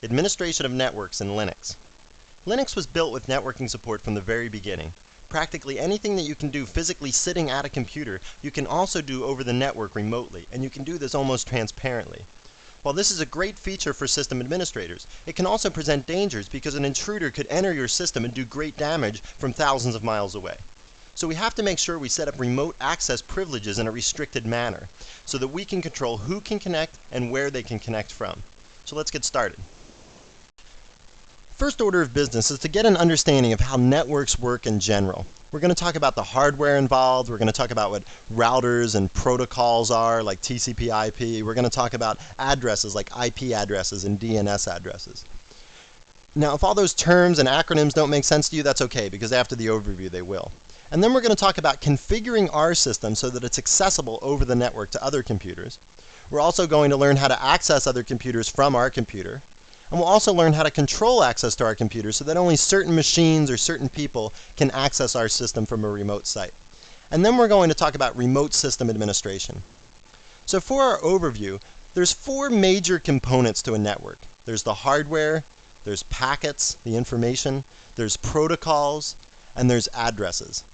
Administration of networks in Linux. Linux was built with networking support from the very beginning. Practically anything that you can do physically sitting at a computer, you can also do over the network remotely, and you can do this almost transparently. While this is a great feature for system administrators, it can also present dangers because an intruder could enter your system and do great damage from thousands of miles away. So we have to make sure we set up remote access privileges in a restricted manner so that we can control who can connect and where they can connect from. So let's get started. First order of business is to get an understanding of how networks work in general. We're going to talk about the hardware involved. We're going to talk about what routers and protocols are, like TCP/IP. We're going to talk about addresses like IP addresses and DNS addresses. Now, if all those terms and acronyms don't make sense to you, that's okay, because after the overview they will. And then we're going to talk about configuring our system so that it's accessible over the network to other computers. We're also going to learn how to access other computers from our computer. And we'll also learn how to control access to our computers so that only certain machines or certain people can access our system from a remote site. And then we're going to talk about remote system administration. So for our overview, there's four major components to a network. There's the hardware, there's packets, the information, there's protocols, and there's addresses.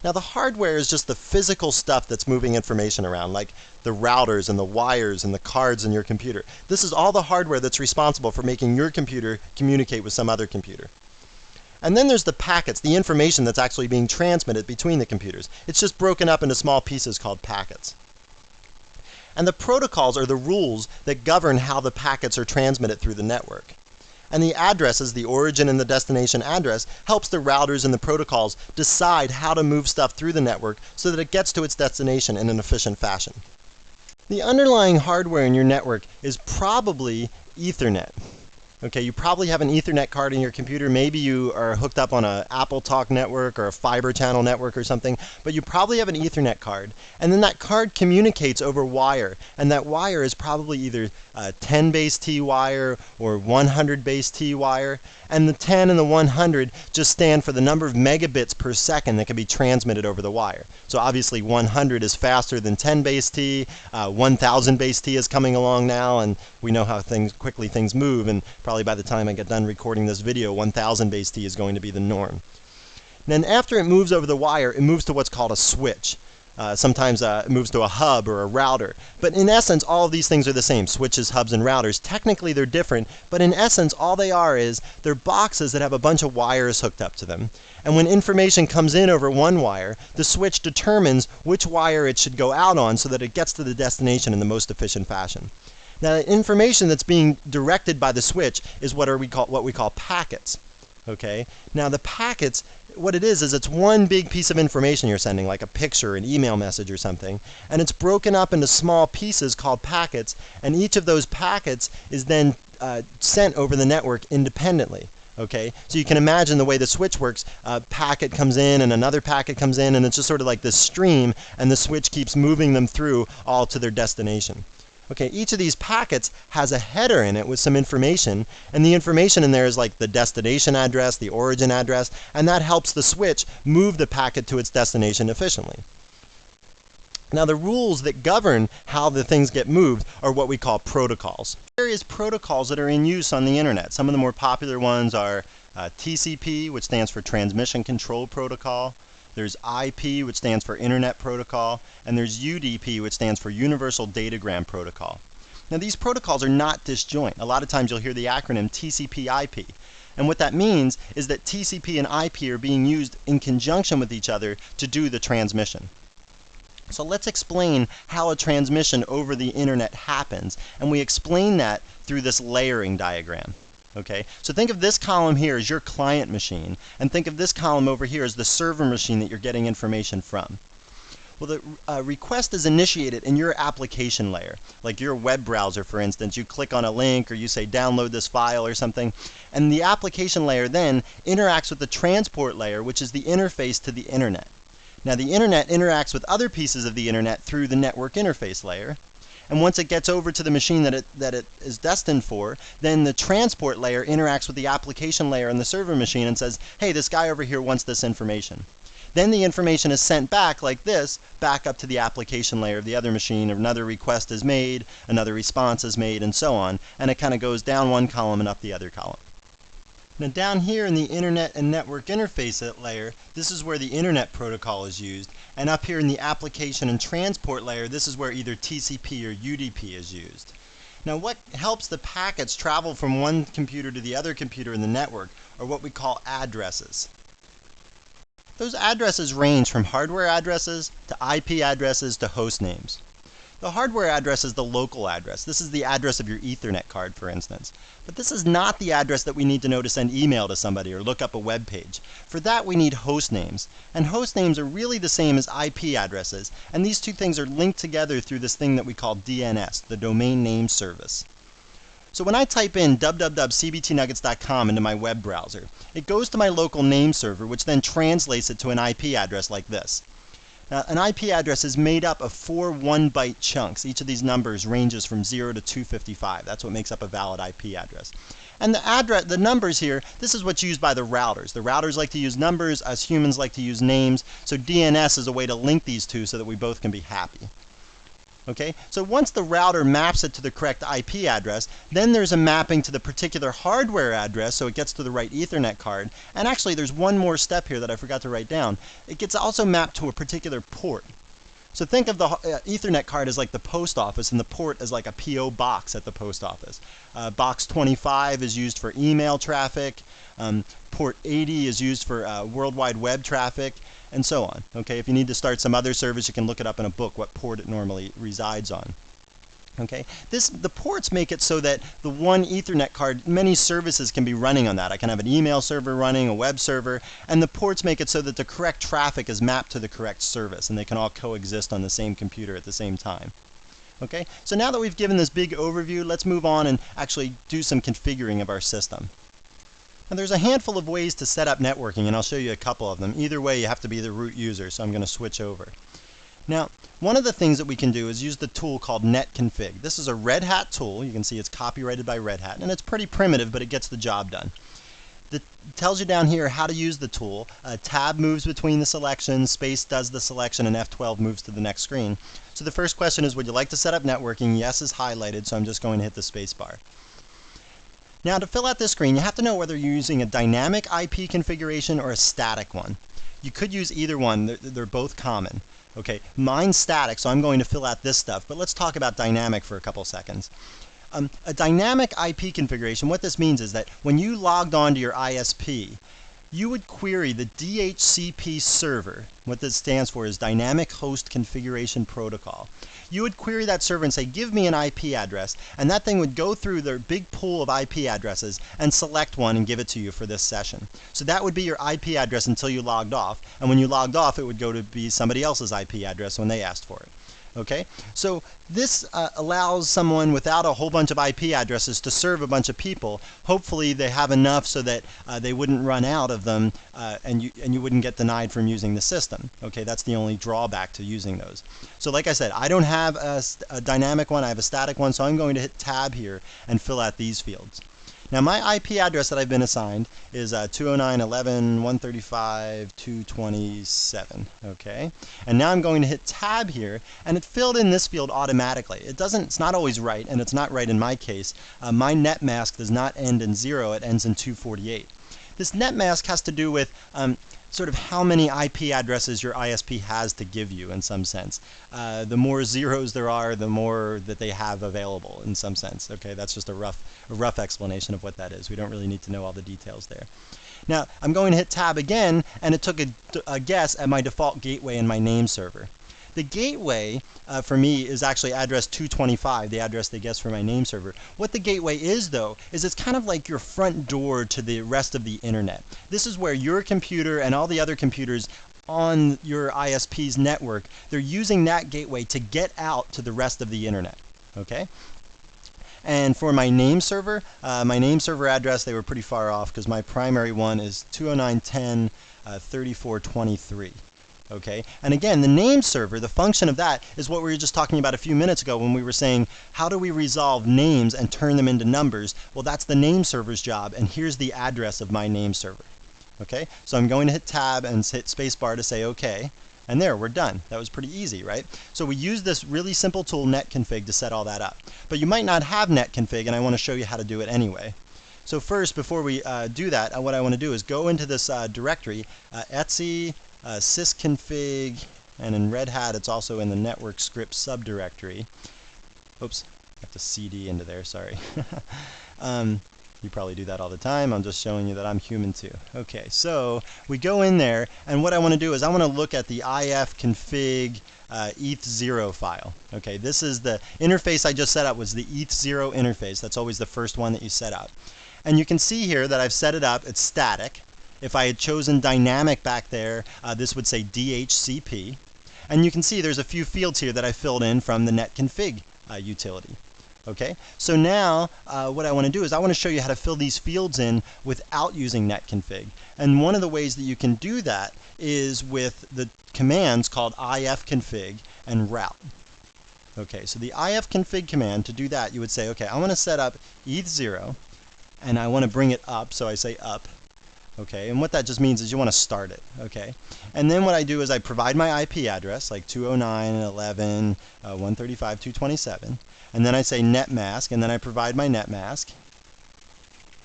Now the hardware is just the physical stuff that's moving information around, like the routers and the wires and the cards in your computer. This is all the hardware that's responsible for making your computer communicate with some other computer. And then there's the packets, the information that's actually being transmitted between the computers. It's just broken up into small pieces called packets. And the protocols are the rules that govern how the packets are transmitted through the network. And the addresses, the origin and the destination address, helps the routers and the protocols decide how to move stuff through the network so that it gets to its destination in an efficient fashion. The underlying hardware in your network is probably Ethernet. Okay, you probably have an Ethernet card in your computer. Maybe you are hooked up on an AppleTalk network or a fiber channel network or something, but you probably have an Ethernet card. And then that card communicates over wire, and that wire is probably either a 10 base T wire or 100 base T wire. And the 10 and the 100 just stand for the number of megabits per second that can be transmitted over the wire. So obviously 100 is faster than 10 base T. 1000 base T is coming along now, and we know how quickly things move, and probably by the time I get done recording this video, 1000 base T is going to be the norm. Then after it moves over the wire, it moves to what's called a switch. Sometimes it moves to a hub or a router. But in essence, all of these things are the same: switches, hubs, and routers. Technically, they're different, but in essence, all they are is they're boxes that have a bunch of wires hooked up to them. And when information comes in over one wire, the switch determines which wire it should go out on so that it gets to the destination in the most efficient fashion. Now, the information that's being directed by the switch is what we call packets. Okay? Now, the packets, what it is it's one big piece of information you're sending, like a picture, an email message or something, and it's broken up into small pieces called packets, and each of those packets is then sent over the network independently. Okay? So you can imagine the way the switch works. A packet comes in and another packet comes in, and it's just sort of like this stream, and the switch keeps moving them through all to their destination. Okay, each of these packets has a header in it with some information, and the information in there is like the destination address, the origin address, and that helps the switch move the packet to its destination efficiently. Now, the rules that govern how the things get moved are what we call protocols. Various protocols that are in use on the internet. Some of the more popular ones are TCP, which stands for Transmission Control Protocol. There's IP, which stands for Internet Protocol, and there's UDP, which stands for Universal Datagram Protocol. Now, these protocols are not disjoint. A lot of times you'll hear the acronym TCP/IP. And what that means is that TCP and IP are being used in conjunction with each other to do the transmission. So let's explain how a transmission over the internet happens, and we explain that through this layering diagram. Okay, so think of this column here as your client machine, and think of this column over here as the server machine that you're getting information from. Well, the request is initiated in your application layer, like your web browser, for instance. You click on a link, or you say download this file or something, and the application layer then interacts with the transport layer, which is the interface to the internet. Now, the internet interacts with other pieces of the internet through the network interface layer. And once it gets over to the machine that it is destined for, then the transport layer interacts with the application layer and the server machine and says, hey, this guy over here wants this information. Then the information is sent back like this, back up to the application layer of the other machine. Another request is made, another response is made, and so on. And it kind of goes down one column and up the other column. Now down here in the Internet and Network Interface layer, this is where the Internet protocol is used. And up here in the Application and Transport layer, this is where either TCP or UDP is used. Now what helps the packets travel from one computer to the other computer in the network are what we call addresses. Those addresses range from hardware addresses to IP addresses to host names. The hardware address is the local address. This is the address of your Ethernet card, for instance. But this is not the address that we need to know to send email to somebody or look up a web page. For that, we need host names. And host names are really the same as IP addresses. And these two things are linked together through this thing that we call DNS, the Domain Name Service. So when I type in www.cbtnuggets.com into my web browser, it goes to my local name server, which then translates it to an IP address like this. Now, an IP address is made up of 4 1-byte chunks. Each of these numbers ranges from 0 to 255. That's what makes up a valid IP address. And the numbers here, this is what's used by the routers. The routers like to use numbers, us humans like to use names. So DNS is a way to link these two so that we both can be happy. Okay, so once the router maps it to the correct IP address, then there's a mapping to the particular hardware address, so it gets to the right Ethernet card. And actually, there's one more step here that I forgot to write down. It gets also mapped to a particular port. So think of the Ethernet card as like the post office, and the port as like a PO box at the post office. Box 25 is used for email traffic. Port 80 is used for World Wide Web traffic, and so on. Okay, if you need to start some other service, you can look it up in a book what port it normally resides on. Okay, the ports make it so that the one Ethernet card, many services can be running on that. I can have an email server running, a web server, and the ports make it so that the correct traffic is mapped to the correct service, and they can all coexist on the same computer at the same time. Okay, so now that we've given this big overview, let's move on and actually do some configuring of our system. Now there's a handful of ways to set up networking, and I'll show you a couple of them. Either way, you have to be the root user, so I'm going to switch over. Now, one of the things that we can do is use the tool called netconfig. This is a Red Hat tool. You can see it's copyrighted by Red Hat, and it's pretty primitive, but it gets the job done. It tells you down here how to use the tool. Tab moves between the selections, space does the selection, and F12 moves to the next screen. So the first question is, would you like to set up networking? Yes is highlighted, so I'm just going to hit the space bar. Now to fill out this screen, you have to know whether you're using a dynamic IP configuration or a static one. You could use either one. They're both common. Okay, mine's static, so I'm going to fill out this stuff, but let's talk about dynamic for a couple seconds. A dynamic IP configuration, what this means is that when you logged on to your ISP, you would query the DHCP server. What this stands for is Dynamic Host Configuration Protocol. You would query that server and say, give me an IP address, and that thing would go through their big pool of IP addresses and select one and give it to you for this session. So that would be your IP address until you logged off, and when you logged off, it would go to be somebody else's IP address when they asked for it. Okay, so this allows someone without a whole bunch of IP addresses to serve a bunch of people. Hopefully they have enough so that they wouldn't run out of them and you wouldn't get denied from using the system. Okay, that's the only drawback to using those. So like I said, I don't have a dynamic one, I have a static one, so I'm going to hit tab here and fill out these fields. Now my IP address that I've been assigned is 209.11.135.227. Okay, and now I'm going to hit tab here, and it filled in this field automatically. It's not always right, and it's not right in my case. My net mask does not end in 0, it ends in 248. This net mask has to do with sort of how many IP addresses your ISP has to give you in some sense. The more zeros there are, the more that they have available in some sense. Okay, that's just a rough explanation of what that is. We don't really need to know all the details there. Now, I'm going to hit tab again, and it took a guess at my default gateway in my name server. The gateway for me is actually address 225, the address they guessed for my name server. What the gateway is, though, is it's kind of like your front door to the rest of the internet. This is where your computer and all the other computers on your ISP's network, they're using that gateway to get out to the rest of the internet. Okay? And for my name server address, they were pretty far off because my primary one is 209.10.34.23. Okay, and again, the name server, the function of that is what we were just talking about a few minutes ago when we were saying, how do we resolve names and turn them into numbers? Well, that's the name server's job, and here's the address of my name server. Okay, so I'm going to hit tab and hit spacebar to say OK. And there, we're done. That was pretty easy, right? So we use this really simple tool, netconfig, to set all that up. But you might not have netconfig, and I want to show you how to do it anyway. So first, before we do that, what I want to do is go into this directory, etc sysconfig, and in Red Hat it's also in the network script subdirectory. Oops, I have to cd into there, sorry. You probably do that all the time. I'm just showing you that I'm human too. Okay, so we go in there, and what I want to do is I want to look at the ifconfig eth0 file. Okay, this is the interface I just set up, was the eth0 interface. That's always the first one that you set up. And you can see here that I've set it up. It's static. If I had chosen dynamic back there, this would say DHCP. And you can see there's a few fields here that I filled in from the netconfig utility. Okay, so now what I want to do is I want to show you how to fill these fields in without using netconfig. And one of the ways that you can do that is with the commands called ifconfig and route. Okay, so the ifconfig command, to do that, you would say, okay, I want to set up eth0, and I want to bring it up, so I say up. Okay, and what that just means is you want to start it. Okay, and then what I do is I provide my IP address, like 209.11.135.227, and then I say netmask, and then I provide my netmask,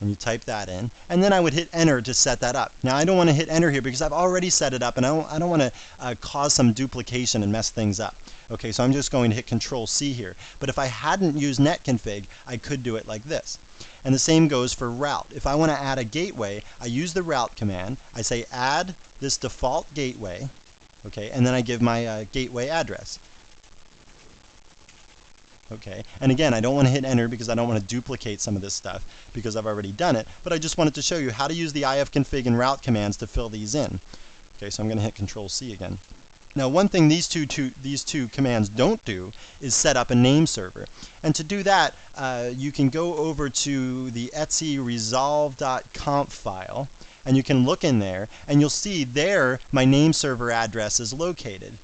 and you type that in, and then I would hit enter to set that up. Now I don't want to hit enter here because I've already set it up, and I don't want to cause some duplication and mess things up. Okay, so I'm just going to hit Control C here. But if I hadn't used netconfig, I could do it like this. And the same goes for route. If I want to add a gateway, I use the route command. I say add this default gateway, okay, and then I give my gateway address. Okay, and again, I don't want to hit enter because I don't want to duplicate some of this stuff because I've already done it, but I just wanted to show you how to use the ifconfig and route commands to fill these in. Okay, so I'm going to hit Control C again. Now, one thing these two commands don't do is set up a name server. And to do that, you can go over to the etc resolve.conf file, and you can look in there, and you'll see there my name server address is located.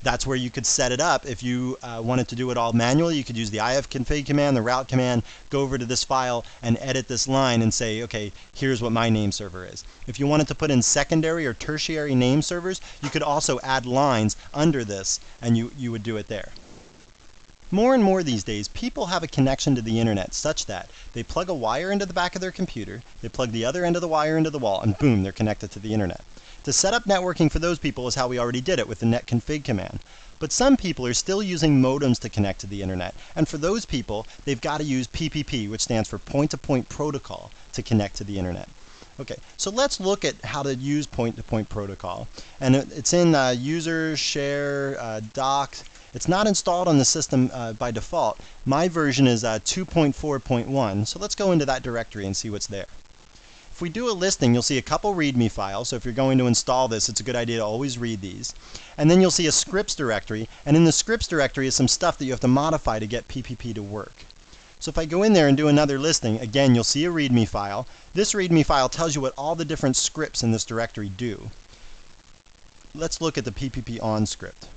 That's where you could set it up. If you wanted to do it all manually, you could use the ifconfig command, the route command, go over to this file and edit this line and say, okay, here's what my name server is. If you wanted to put in secondary or tertiary name servers, you could also add lines under this, and you would do it there. More and more these days, people have a connection to the internet such that they plug a wire into the back of their computer, they plug the other end of the wire into the wall, and boom, they're connected to the internet. To set up networking for those people is how we already did it with the netconfig command. But some people are still using modems to connect to the internet, and for those people, they've got to use PPP, which stands for point-to-point protocol, to connect to the internet. Okay, so let's look at how to use point-to-point protocol. And it's in user, share, docs. It's not installed on the system by default. My version is 2.4.1, so let's go into that directory and see what's there. If we do a listing, you'll see a couple README files. So if you're going to install this, it's a good idea to always read these. And then you'll see a scripts directory. And in the scripts directory is some stuff that you have to modify to get PPP to work. So if I go in there and do another listing, again, you'll see a README file. This README file tells you what all the different scripts in this directory do. Let's look at the PPP on script.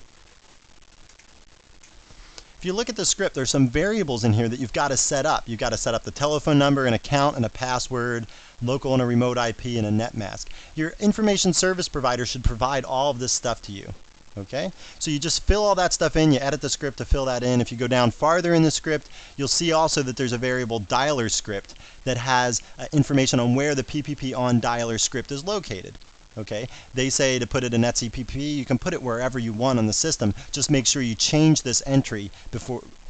If you look at the script, there's some variables in here that you've got to set up. You've got to set up the telephone number, an account, and a password, local and a remote IP, and a netmask. Your information service provider should provide all of this stuff to you. Okay? So you just fill all that stuff in, you edit the script to fill that in. If you go down farther in the script, you'll see also that there's a variable dialer script that has information on where the PPP on dialer script is located. Okay, they say to put it in etcpp. You can put it wherever you want on the system. Just make sure you change this entry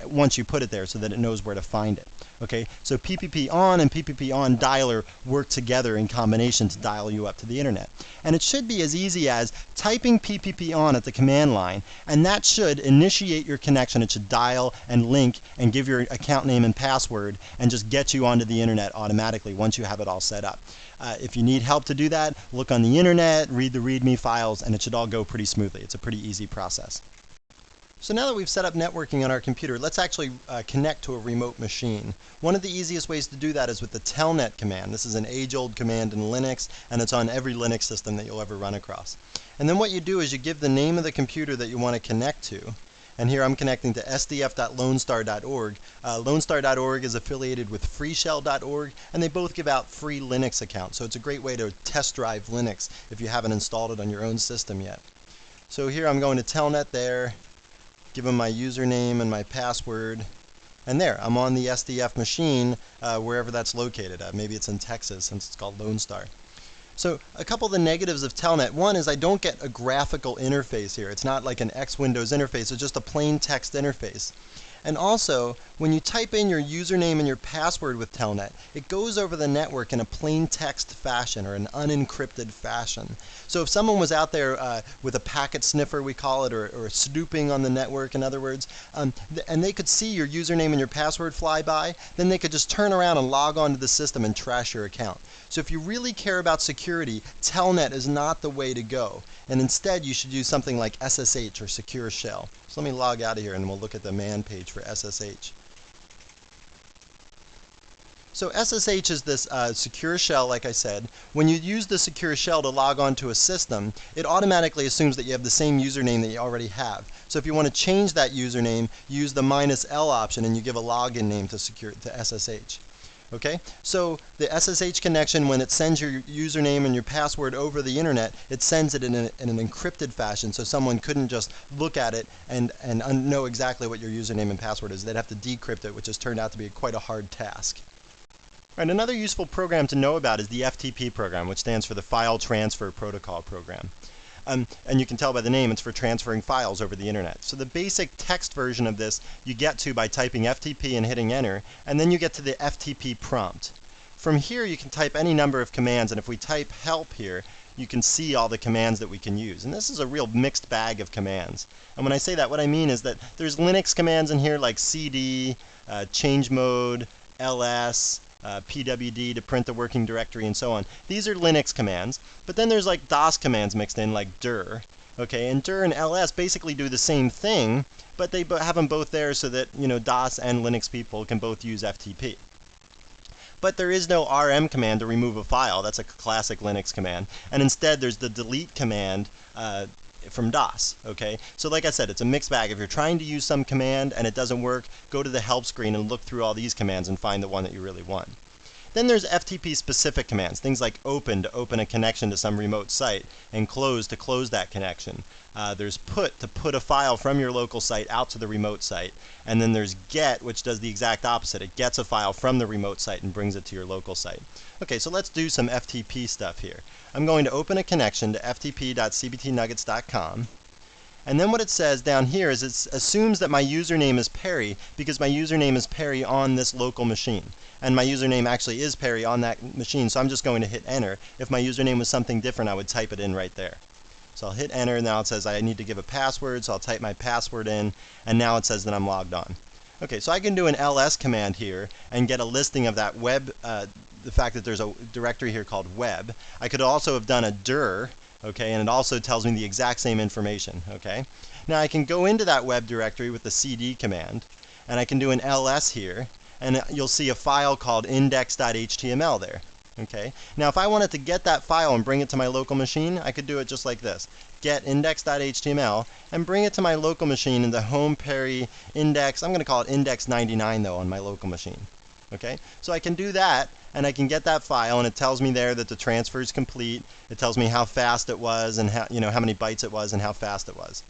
once you put it there so that it knows where to find it. Okay, so PPP on and PPP on dialer work together in combination to dial you up to the internet. And it should be as easy as typing PPP on at the command line, and that should initiate your connection. It should dial and link and give your account name and password and just get you onto the internet automatically once you have it all set up. If you need help to do that, look on the internet, read the README files, and it should all go pretty smoothly. It's a pretty easy process. So now that we've set up networking on our computer, let's actually connect to a remote machine. One of the easiest ways to do that is with the telnet command. This is an age-old command in Linux, and it's on every Linux system that you'll ever run across. And then what you do is you give the name of the computer that you want to connect to, And here I'm connecting to sdf.lonestar.org. Lonestar.org is affiliated with freeshell.org, and they both give out free Linux accounts. So it's a great way to test drive Linux if you haven't installed it on your own system yet. So here I'm going to Telnet there, give them my username and my password. And there, I'm on the SDF machine, wherever that's located. Maybe it's in Texas since it's called Lone Star. So a couple of the negatives of Telnet. One is I don't get a graphical interface here. It's not like an X Windows interface. It's just a plain text interface. And also, when you type in your username and your password with Telnet, it goes over the network in a plain text fashion or an unencrypted fashion. So if someone was out there with a packet sniffer, we call it, or snooping on the network, in other words, and they could see your username and your password fly by, then they could just turn around and log onto the system and trash your account. So if you really care about security, Telnet is not the way to go. And instead, you should use something like SSH or Secure Shell. So let me log out of here and we'll look at the man page for SSH. So SSH is this secure shell, like I said. When you use the secure shell to log on to a system, it automatically assumes that you have the same username that you already have. So if you want to change that username, use the -L option and you give a login name to SSH. Okay, so the SSH connection, when it sends your username and your password over the internet, it sends it in an encrypted fashion, so someone couldn't just look at it and know exactly what your username and password is. They'd have to decrypt it, which has turned out to be quite a hard task. All right, another useful program to know about is the FTP program, which stands for the File Transfer Protocol Program. And you can tell by the name, it's for transferring files over the internet. So the basic text version of this you get to by typing FTP and hitting enter, and then you get to the FTP prompt. From here you can type any number of commands, and if we type help here, you can see all the commands that we can use. And this is a real mixed bag of commands. And when I say that, what I mean is that there's Linux commands in here like cd, change mode, ls, pwd to print the working directory, and so on. These are Linux commands, but then there's like DOS commands mixed in, like dir. Okay, and dir and ls basically do the same thing, but they have them both there so that, you know, DOS and Linux people can both use FTP. But there is no rm command to remove a file. That's a classic Linux command. And instead there's the delete command from DOS. Okay, so like I said, it's a mixed bag. If you're trying to use some command and it doesn't work, go to the help screen and look through all these commands and find the one that you really want. Then there's FTP specific commands, things like open to open a connection to some remote site, and close to close that connection. There's put to put a file from your local site out to the remote site. And then there's get, which does the exact opposite. It gets a file from the remote site and brings it to your local site. Okay, so let's do some FTP stuff here. I'm going to open a connection to ftp.cbtnuggets.com. And then what it says down here is it assumes that my username is Perry because my username is Perry on this local machine. And my username actually is Perry on that machine, so I'm just going to hit enter. If my username was something different, I would type it in right there. So I'll hit enter, and now it says I need to give a password, so I'll type my password in, and now it says that I'm logged on. Okay, so I can do an ls command here and get a listing of that web, the fact that there's a directory here called web. I could also have done a dir, okay, and it also tells me the exact same information, okay. Now I can go into that web directory with the cd command, and I can do an ls here, and you'll see a file called index.html there. Okay. Now if I wanted to get that file and bring it to my local machine, I could do it just like this. Get index.html and bring it to my local machine in the home Perry index. I'm going to call it index 99 though on my local machine. Okay. So I can do that, and I can get that file, and it tells me there that the transfer is complete. It tells me how fast it was and how many bytes it was and how fast it was.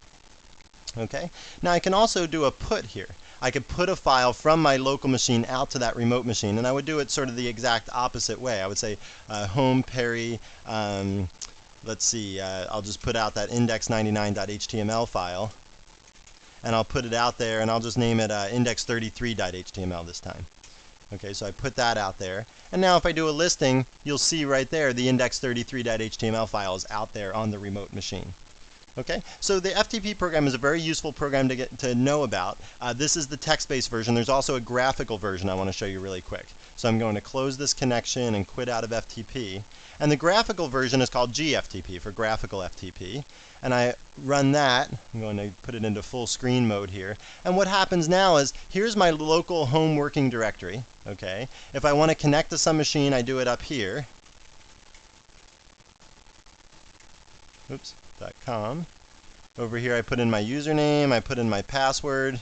Okay. Now I can also do a put here. I could put a file from my local machine out to that remote machine, and I would do it sort of the exact opposite way. I would say home Perry, let's see, I'll just put out that index99.html file, and I'll put it out there, and I'll just name it index33.html this time. Okay, so I put that out there, and now if I do a listing, you'll see right there the index33.html file is out there on the remote machine. Okay, so the FTP program is a very useful program to get to know about. This is the text-based version. There's also a graphical version I want to show you really quick. So I'm going to close this connection and quit out of FTP. And the graphical version is called GFTP for graphical FTP. And I run that. I'm going to put it into full screen mode here. And what happens now is here's my local home working directory. Okay, if I want to connect to some machine, I do it up here. Oops. .com. Over here I put in my username, I put in my password,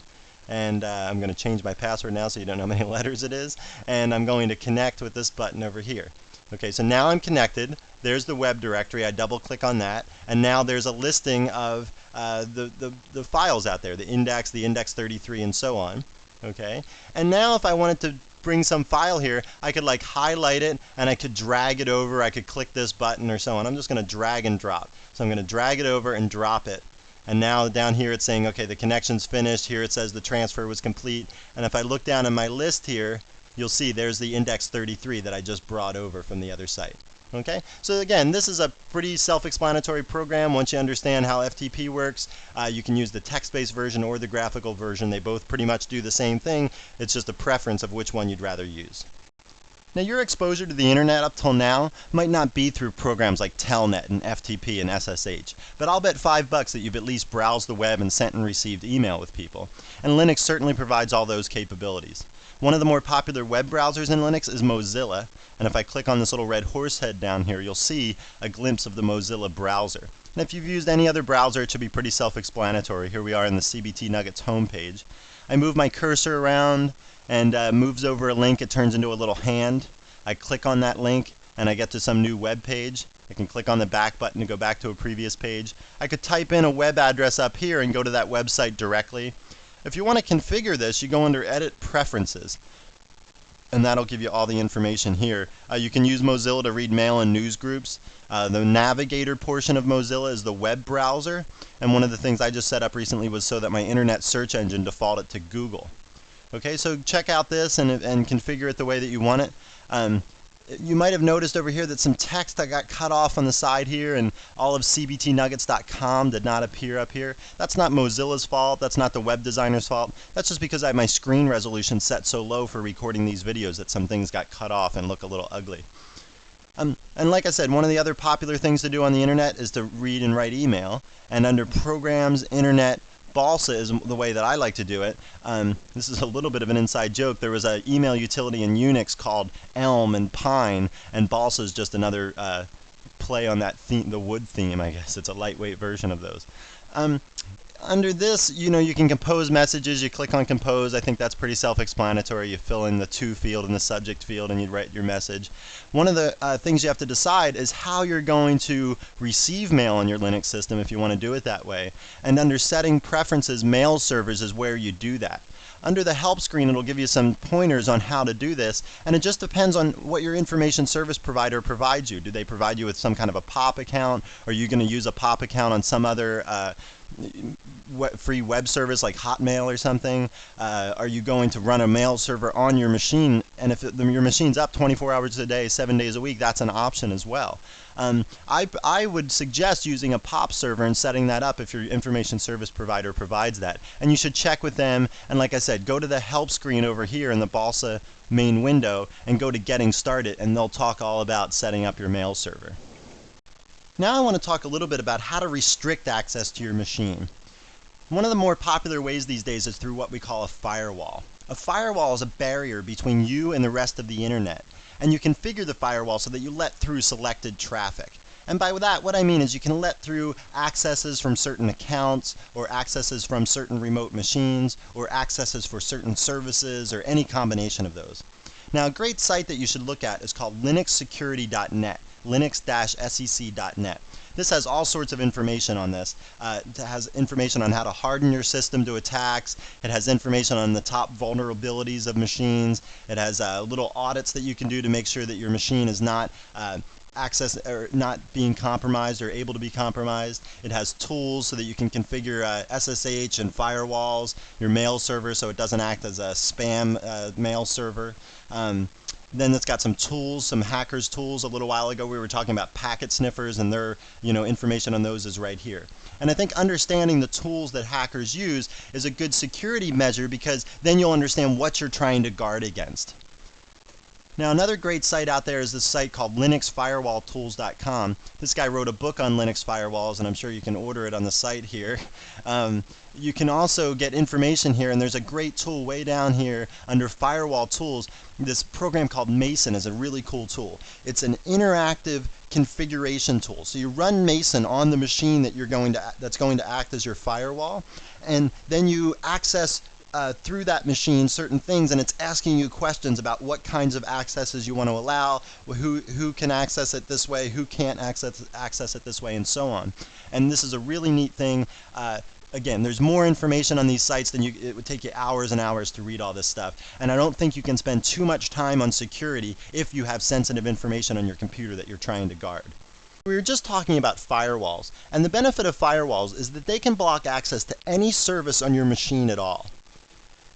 and I'm going to change my password now so you don't know how many letters it is, and I'm going to connect with this button over here. Okay, so now I'm connected. There's the web directory. I double click on that, and now there's a listing of the files out there, the index 33, and so on. Okay, and now if I wanted to bring some file here, I could like highlight it and I could drag it over. I could click this button or so on. I'm just going to drag and drop. So I'm going to drag it over and drop it. And now down here it's saying, okay, the connection's finished. Here it says the transfer was complete. And if I look down in my list here, you'll see there's the index 33 that I just brought over from the other site. Okay, so again, this is a pretty self-explanatory program. Once you understand how FTP works, you can use the text-based version or the graphical version. They both pretty much do the same thing. It's just a preference of which one you'd rather use. Now, your exposure to the internet up till now might not be through programs like Telnet and FTP and SSH, but I'll bet $5 that you've at least browsed the web and sent and received email with people. And Linux certainly provides all those capabilities. One of the more popular web browsers in Linux is Mozilla, and if I click on this little red horse head down here, you'll see a glimpse of the Mozilla browser. And if you've used any other browser, it should be pretty self-explanatory. Here we are in the CBT Nuggets homepage. I move my cursor around and moves over a link. It turns into a little hand. I click on that link and I get to some new web page. I can click on the back button to go back to a previous page. I could type in a web address up here and go to that website directly. If you want to configure this, you go under Edit Preferences, and that'll give you all the information here. You can use Mozilla to read mail and news groups. The Navigator portion of Mozilla is the web browser, and one of the things I just set up recently was so that my internet search engine defaulted to Google. Okay, so check out this and configure it the way that you want it. You might have noticed over here that some text that got cut off on the side here, and all of cbtnuggets.com did not appear up here. That's not Mozilla's fault. That's not the web designer's fault. That's just because I have my screen resolution set so low for recording these videos that some things got cut off and look a little ugly. And like I said, one of the other popular things to do on the internet is to read and write email. And under Programs, Internet, Balsa is the way that I like to do it. This is a little bit of an inside joke. There was an email utility in Unix called Elm and Pine, and Balsa is just another play on that theme, the wood theme, I guess. It's a lightweight version of those. Under this, you can compose messages. You click on compose. I think that's pretty self-explanatory. You fill in the to field and the subject field and you write your message. One of the things you have to decide is how you're going to receive mail on your Linux system if you want to do it that way. And under setting preferences, mail servers is where you do that. Under the help screen, it'll give you some pointers on how to do this, and it just depends on what your information service provider provides you. Do they provide you with some kind of a POP account? Are you going to use a POP account on some other free web service like Hotmail or something? Are you going to run a mail server on your machine? And if your machine's up 24 hours a day, 7 days a week, that's an option as well. I would suggest using a POP server and setting that up if your information service provider provides that. And you should check with them, and like I said, go to the help screen over here in the Balsa main window and go to Getting Started, and they'll talk all about setting up your mail server. Now I want to talk a little bit about how to restrict access to your machine. One of the more popular ways these days is through what we call a firewall. A firewall is a barrier between you and the rest of the internet, and you configure the firewall so that you let through selected traffic. And by that, what I mean is you can let through accesses from certain accounts, or accesses from certain remote machines, or accesses for certain services, or any combination of those. Now, a great site that you should look at is called linuxsecurity.net. linux-sec.net. This has all sorts of information on this. It has information on how to harden your system to attacks. It has information on the top vulnerabilities of machines. It has little audits that you can do to make sure that your machine is not not being compromised or able to be compromised. It has tools so that you can configure SSH and firewalls, your mail server, so it doesn't act as a spam mail server. Then it's got some tools, some hackers tools. A little while ago we were talking about packet sniffers, and their information on those is right here. And I think understanding the tools that hackers use is a good security measure, because then you'll understand what you're trying to guard against. Now, another great site out there is this site called linuxfirewalltools.com. This guy wrote a book on Linux firewalls, and I'm sure you can order it on the site here. You can also get information here, and there's a great tool way down here under Firewall Tools. This program called Mason is a really cool tool. It's an interactive configuration tool. So you run Mason on the machine that's going to act as your firewall, and then you access through that machine certain things, and it's asking you questions about what kinds of accesses you want to allow, who can access it this way, who can't access it this way, and so on. And this is a really neat thing. Again, there's more information on these sites than it would take you hours and hours to read all this stuff. And I don't think you can spend too much time on security if you have sensitive information on your computer that you're trying to guard. We were just talking about firewalls, and the benefit of firewalls is that they can block access to any service on your machine at all.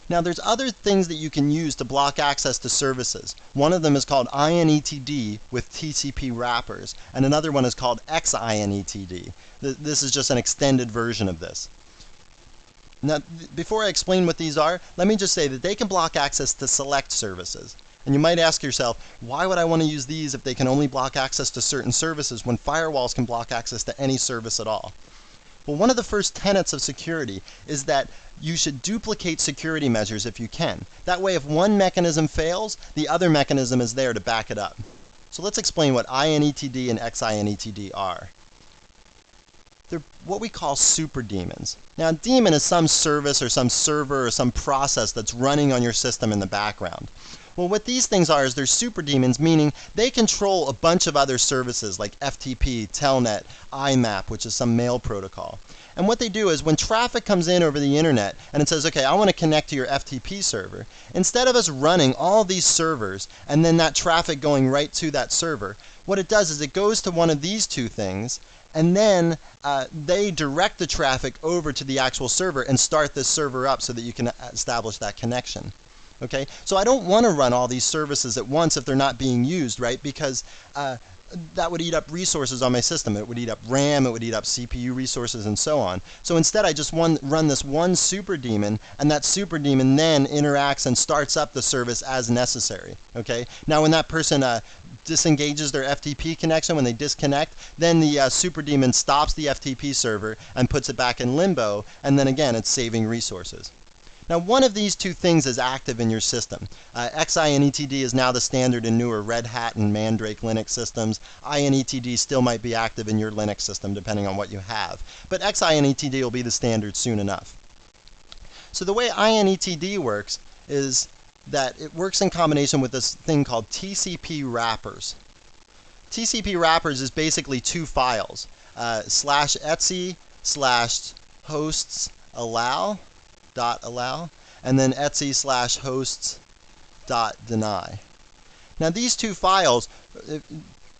Now, there's other things that you can use to block access to services. One of them is called inetd with TCP wrappers, and another one is called xinetd. This is just an extended version of this. Now, before I explain what these are, let me just say that they can block access to select services. And you might ask yourself, why would I want to use these if they can only block access to certain services when firewalls can block access to any service at all? Well, one of the first tenets of security is that you should duplicate security measures if you can. That way, if one mechanism fails, the other mechanism is there to back it up. So let's explain what inetd and xinetd are. They're what we call super daemons. Now, a daemon is some service or some server or some process that's running on your system in the background. Well, what these things are is they're super daemons, meaning they control a bunch of other services like FTP, Telnet, IMAP, which is some mail protocol. And what they do is when traffic comes in over the internet and it says, okay, I want to connect to your FTP server, instead of us running all these servers and then that traffic going right to that server, what it does is it goes to one of these two things, and then they direct the traffic over to the actual server and start this server up so that you can establish that connection. Okay, so I don't want to run all these services at once if they're not being used, right? Because that would eat up resources on my system. It would eat up RAM, it would eat up CPU resources, and so on. So instead, I just run this one super daemon, and that super daemon then interacts and starts up the service as necessary. Okay, now when that person disengages their FTP connection, when they disconnect, then the super daemon stops the FTP server and puts it back in limbo, and then again, it's saving resources. Now, one of these two things is active in your system. xinetd is now the standard in newer Red Hat and Mandrake Linux systems. inetd still might be active in your Linux system, depending on what you have. But xinetd will be the standard soon enough. So the way inetd works is that it works in combination with this thing called TCP wrappers. TCP wrappers is basically two files, /etc/hosts allow, and then etc/hosts.deny. Now these two files,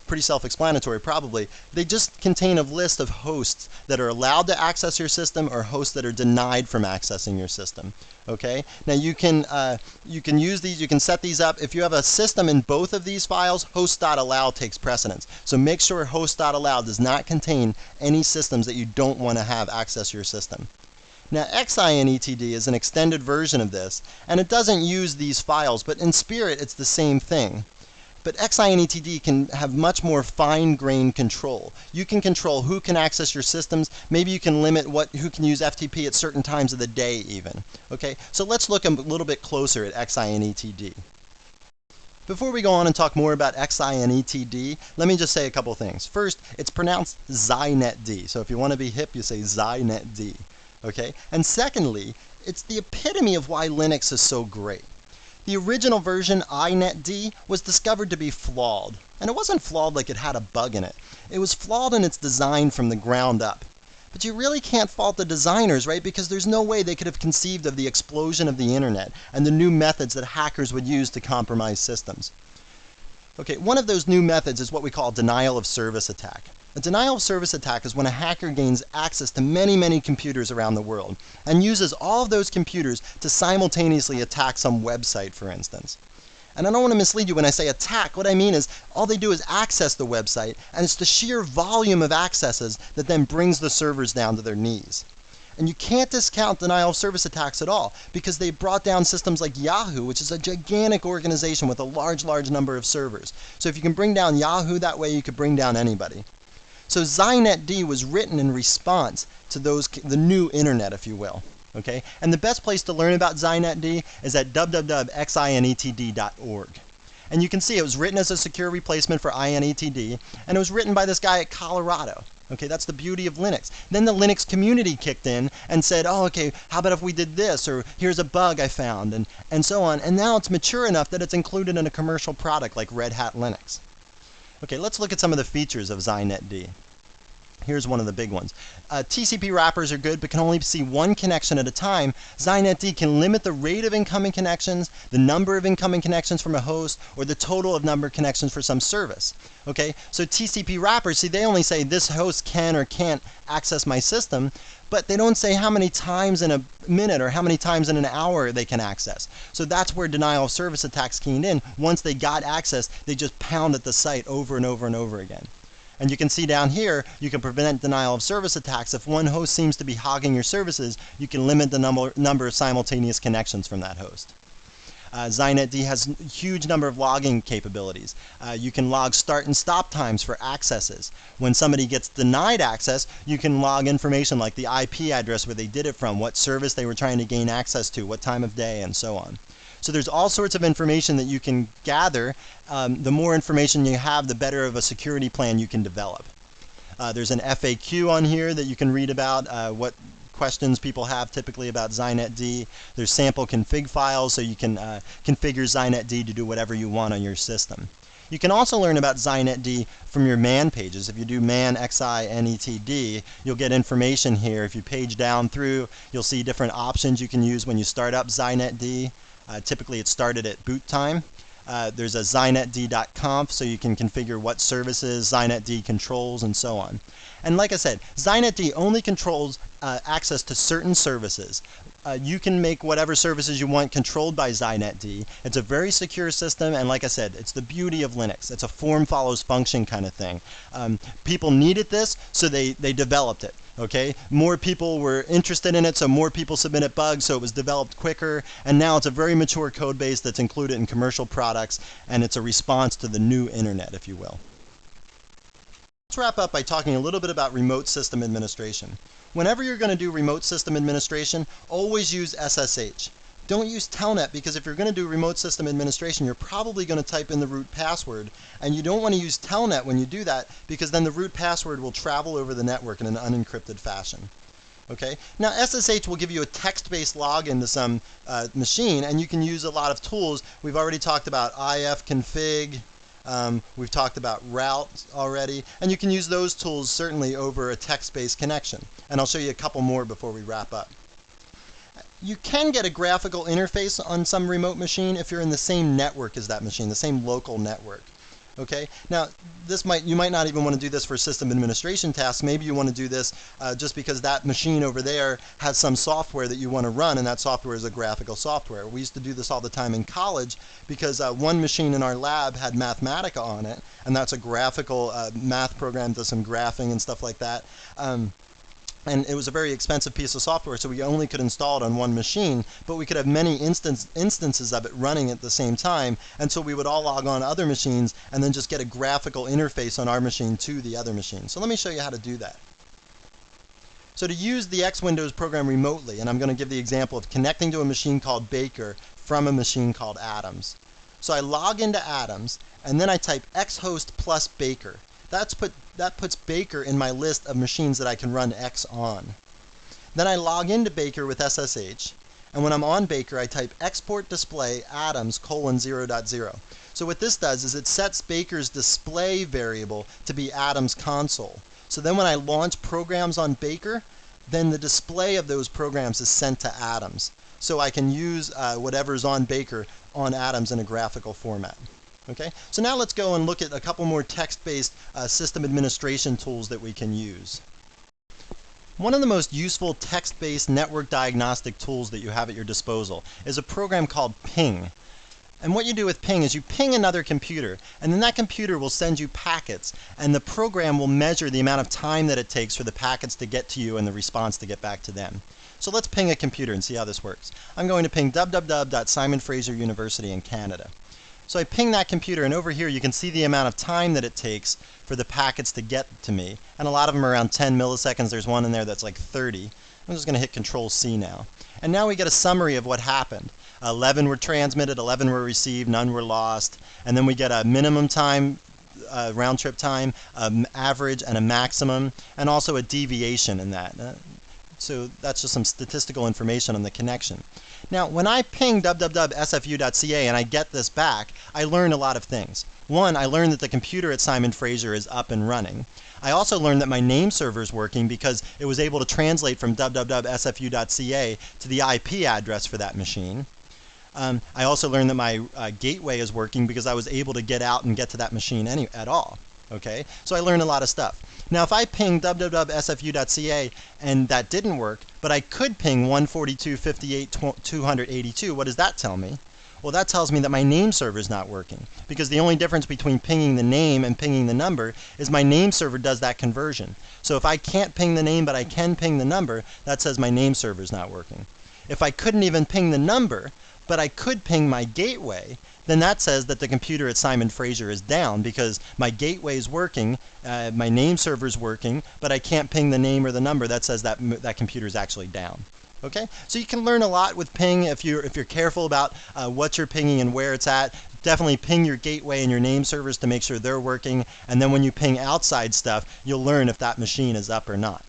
pretty self-explanatory probably, they just contain a list of hosts that are allowed to access your system or hosts that are denied from accessing your system. Okay? Now you can use these, you can set these up. If you have a system in both of these files, host.allow takes precedence. So make sure host.allow does not contain any systems that you don't want to have access your system. Now, xinetd is an extended version of this, and it doesn't use these files, but in spirit, it's the same thing. But xinetd can have much more fine-grained control. You can control who can access your systems. Maybe you can limit who can use FTP at certain times of the day, even. Okay, so let's look a little bit closer at xinetd. Before we go on and talk more about xinetd, let me just say a couple things. First, it's pronounced xinetd. So if you want to be hip, you say xinetd. Okay? And secondly, it's the epitome of why Linux is so great. The original version, inetd, was discovered to be flawed. And it wasn't flawed like it had a bug in it. It was flawed in its design from the ground up. But you really can't fault the designers, right? Because there's no way they could have conceived of the explosion of the internet and the new methods that hackers would use to compromise systems. Okay, one of those new methods is what we call denial of service attack. A denial of service attack is when a hacker gains access to many, many computers around the world and uses all of those computers to simultaneously attack some website, for instance. And I don't want to mislead you when I say attack. What I mean is all they do is access the website, and it's the sheer volume of accesses that then brings the servers down to their knees. And you can't discount denial of service attacks at all, because they brought down systems like Yahoo, which is a gigantic organization with a large number of servers. So if you can bring down Yahoo that way, you could bring down anybody. So ZynetD was written in response to the new internet, if you will. Okay? And the best place to learn about ZynetD is at www.xinetd.org. And you can see it was written as a secure replacement for INETD, and it was written by this guy at Colorado. Okay, that's the beauty of Linux. Then the Linux community kicked in and said, oh, okay, how about if we did this? Or here's a bug I found, and so on. And now it's mature enough that it's included in a commercial product like Red Hat Linux. Okay, let's look at some of the features of ZynetD. Here's one of the big ones. TCP wrappers are good, but can only see one connection at a time. ZynetD can limit the rate of incoming connections, the number of incoming connections from a host, or the total of number of connections for some service. Okay, so TCP wrappers, see, they only say this host can or can't access my system, but they don't say how many times in a minute or how many times in an hour they can access. So that's where denial of service attacks keyed in. Once they got access, they just pounded the site over and over and over again. And you can see down here, you can prevent denial of service attacks. If one host seems to be hogging your services, you can limit the number of simultaneous connections from that host. ZynetD has a huge number of logging capabilities. You can log start and stop times for accesses. When somebody gets denied access, you can log information like the IP address where they did it from, what service they were trying to gain access to, what time of day, and so on. So there's all sorts of information that you can gather. The more information you have, the better of a security plan you can develop. There's an FAQ on here that you can read about what questions people have typically about ZynetD. There's sample config files, so you can configure ZynetD to do whatever you want on your system. You can also learn about ZynetD from your man pages. If you do man xinetd, you'll get information here. If you page down through, you'll see different options you can use when you start up ZynetD. Typically it's started at boot time. There's a zynetd.conf, so you can configure what services ZynetD controls and so on. And like I said, ZynetD only controls access to certain services. You can make whatever services you want controlled by ZynetD. It's a very secure system, and like I said, it's the beauty of Linux. It's a form follows function kind of thing. People needed this, so they developed it. Okay, more people were interested in it, so more people submitted bugs, so it was developed quicker, and now it's a very mature code base that's included in commercial products, and it's a response to the new internet, if you will. Let's wrap up by talking a little bit about remote system administration. Whenever you're going to do remote system administration, always use SSH. Don't use Telnet, because if you're going to do remote system administration, you're probably going to type in the root password. And you don't want to use Telnet when you do that, because then the root password will travel over the network in an unencrypted fashion. Okay? Now, SSH will give you a text-based login to some machine, and you can use a lot of tools. We've already talked about ifconfig. We've talked about route already. And you can use those tools certainly over a text-based connection. And I'll show you a couple more before we wrap up. You can get a graphical interface on some remote machine if you're in the same network as that machine, the same local network. Okay? Now, you might not even want to do this for system administration tasks. Maybe you want to do this just because that machine over there has some software that you want to run, and that software is a graphical software. We used to do this all the time in college because one machine in our lab had Mathematica on it, and that's a graphical math program, does some graphing and stuff like that. And it was a very expensive piece of software, so we only could install it on one machine, but we could have many instances of it running at the same time, and so we would all log on other machines and then just get a graphical interface on our machine to the other machine. So let me show you how to do that. So to use the XWindows program remotely, and I'm going to give the example of connecting to a machine called Baker from a machine called Adams. So I log into Adams, and then I type xhost plus Baker. That puts Baker in my list of machines that I can run X on. Then I log into Baker with SSH, and when I'm on Baker, I type export display Adams :0.0. So what this does is it sets Baker's display variable to be Adams console. So then when I launch programs on Baker, then the display of those programs is sent to Adams. So I can use whatever's on Baker on Adams in a graphical format. Okay, so now let's go and look at a couple more text-based system administration tools that we can use. One of the most useful text-based network diagnostic tools that you have at your disposal is a program called Ping. And what you do with ping is you ping another computer, and then that computer will send you packets, and the program will measure the amount of time that it takes for the packets to get to you and the response to get back to them. So let's ping a computer and see how this works. I'm going to ping www.Simon-Fraser University in Canada. So I ping that computer, and over here you can see the amount of time that it takes for the packets to get to me. And a lot of them are around 10 milliseconds. There's one in there that's like 30. I'm just going to hit Control-C now. And now we get a summary of what happened. 11 were transmitted, 11 were received, none were lost. And then we get a minimum time, round trip time, average, and a maximum, and also a deviation in that. So that's just some statistical information on the connection. Now, when I ping www.sfu.ca and I get this back, I learn a lot of things. One, I learned that the computer at Simon Fraser is up and running. I also learned that my name server is working because it was able to translate from www.sfu.ca to the IP address for that machine. I also learned that my gateway is working because I was able to get out and get to that machine at all. Okay, so I learned a lot of stuff. Now, if I ping www.sfu.ca and that didn't work, but I could ping 142.58.282, what does that tell me? Well, that tells me that my name server is not working, because the only difference between pinging the name and pinging the number is my name server does that conversion. So if I can't ping the name but I can ping the number, that says my name server is not working. If I couldn't even ping the number, but I could ping my gateway, then that says that the computer at Simon Fraser is down because my gateway is working, my name server is working, but I can't ping the name or the number. That says that that computer is actually down. Okay, so you can learn a lot with ping if you're careful about what you're pinging and where it's at. Definitely ping your gateway and your name servers to make sure they're working, and then when you ping outside stuff, you'll learn if that machine is up or not.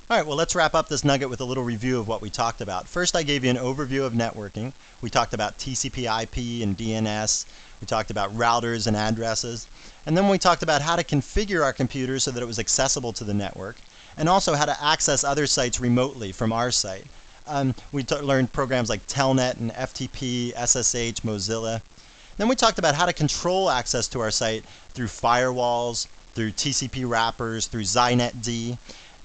All right, well, let's wrap up this nugget with a little review of what we talked about. First, I gave you an overview of networking. We talked about TCP/IP and DNS. We talked about routers and addresses. And then we talked about how to configure our computer so that it was accessible to the network, and also how to access other sites remotely from our site. We learned programs like Telnet and FTP, SSH, Mozilla. Then we talked about how to control access to our site through firewalls, through TCP wrappers, through ZynetD.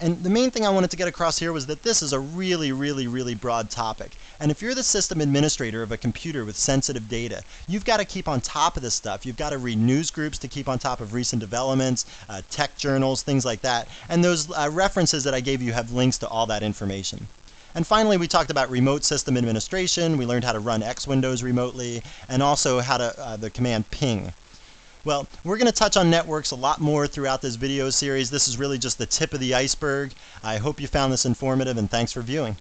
And the main thing I wanted to get across here was that this is a really, really, really broad topic. And if you're the system administrator of a computer with sensitive data, you've got to keep on top of this stuff. You've got to read news groups to keep on top of recent developments, tech journals, things like that. And those references that I gave you have links to all that information. And finally, we talked about remote system administration. We learned how to run X Windows remotely, and also how to the command ping. Well, we're going to touch on networks a lot more throughout this video series. This is really just the tip of the iceberg. I hope you found this informative, and thanks for viewing.